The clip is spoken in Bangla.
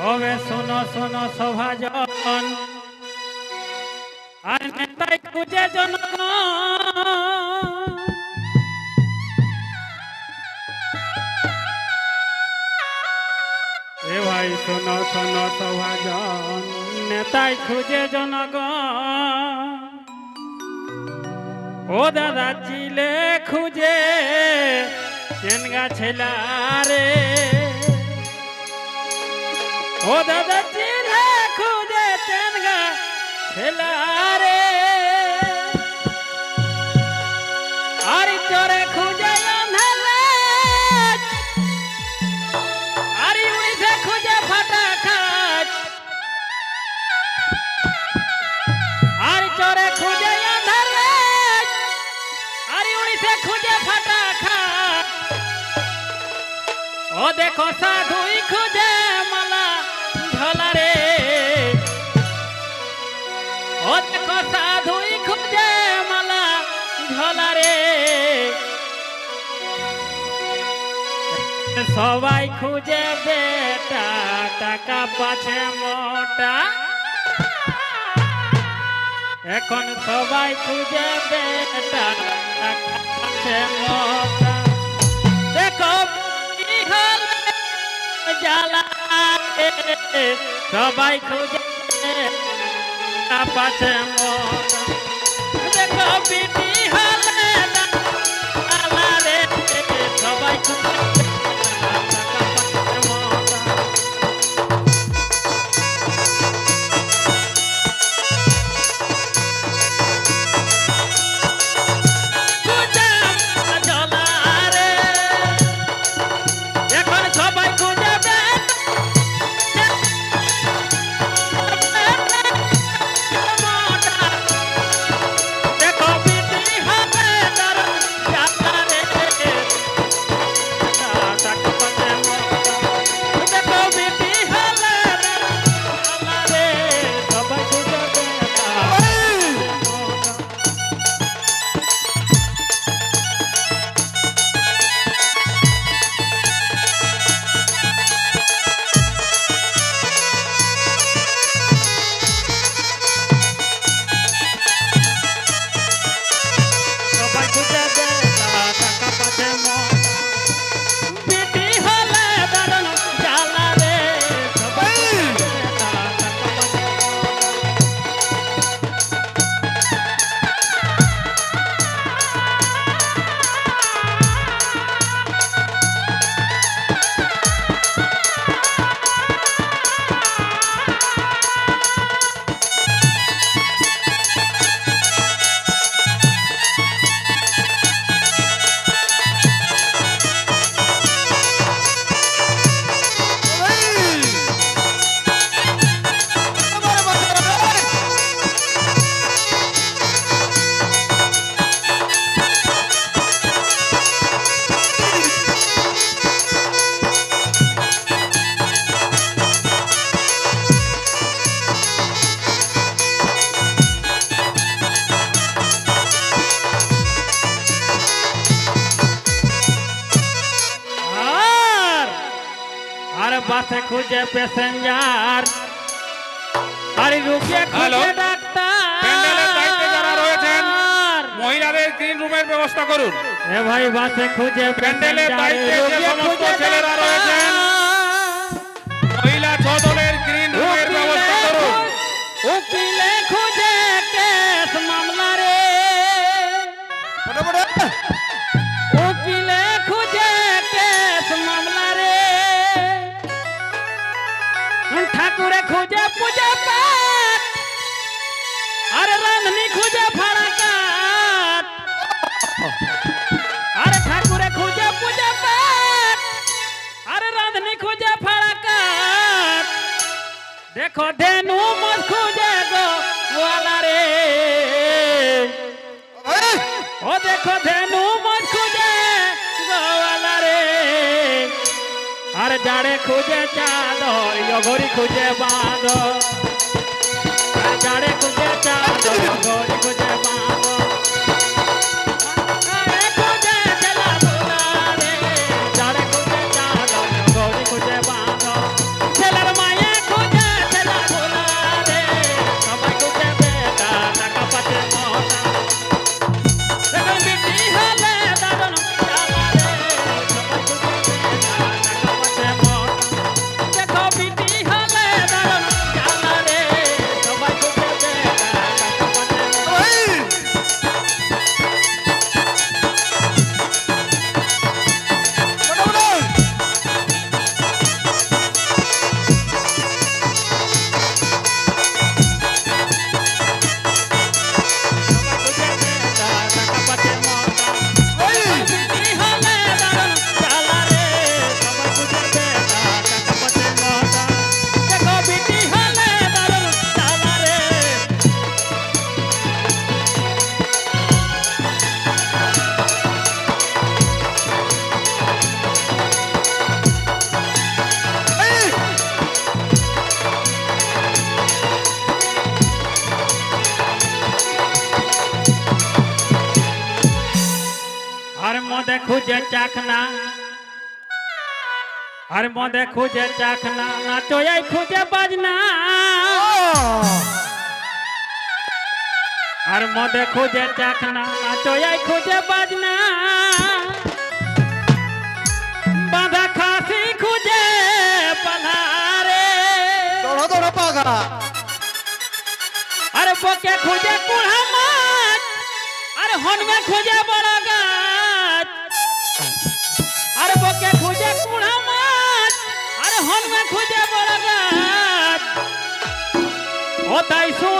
হবে শোনো শোনো সভাজন আর নেতাই খুঁজে জনগণ এ ভাই শোনো শোনো সভাজন নেতাই খুঁজে জনগণ ও দাদা চিলে খুঁজে চেনগা ছেলা রে ও দাদা চিলে খুঁজে চেনগা ছেলা রে আর চরে খুঁজে আন্ধালে আর উড়িতে খুঁজে ফাটা খাট আর চরে খুঁজে আন্ধালে আর উড়িতে খুঁজে ফাটা খাট ও দেখো সাধুই খুঁজে মালা ঝোলা রে ও দেখো সাধুই খুঁজে মালা ঝোলা রে সবাই খুঁজে বেটা টাকা পাছে মোটা এখন সবাই খুঁজে বেটা টাকা পাছে মোটা দেখো জ্বালা সবাই খুঁজে পাছে মোটা দেখো বিটি হলে জ্বালা রে সবাই খুঁজে বাসে খুঁজে প্যাসেঞ্জার আর রুগী খুঁজে ডাক্তার প্যান্ডেলের দায়িত্বে যারা রয়েছেন মহিলাদের গ্রিন রুমের ব্যবস্থা করুন। এ ভাই বাসে খুঁজে প্যান্ডেলের দায়িত্বে যে সমস্ত ছেলেরা রয়েছেন মহিলা 6 দলের গ্রিন রুমের ব্যবস্থা করুন। উকিলে খুঁজে কেস মামলা রে উকিলে খুঁজে কেস মামলা রে ঠাকুরে খুঁজে পূজা পাঠ আরে রাঁধনি খুঁজে ফাড়া কাঠ আরে ঠাকুরে খুঁজে পূজা পাঠ আরে রাঁধনি খুঁজে ফাড়া কাঠ দেখো ধেনু মত খুঁজে গো ওয়ালা রে ও দেখো ধেনু মত খুঁজে গো ওয়ালা রে আর জাড়ে খুঁজে চাদর ঘড়ি খুঁজে বাঁধো আর জাড়ে খুঁজে চাদর ঘড়ি খুঁজে বাঁধো খুঁজে চলা রে জাড়ে খুঁজে চাদর ঘড়ি খুঁজে বাঁধো ছেলের মায়ে খুঁজে চাখনা আর মদে খুঁজে চাখনা নাচোয়াই খুঁজে বাজনা আর মদে খুঁজে চাখনা নাচোয়াই খুঁজে বাজনা বাঁধা খাসি খুঁজে পালারে দৌড়ো দৌড়ো পাগা আরে বকে খুঁজে কুড়া মাছ আরে হনমে খুঁজে বড় গাছ আরে বকে খুঁজে কুড়া মাছ আরে হনমে খুঁজে বড় গাছ ও তাই শুন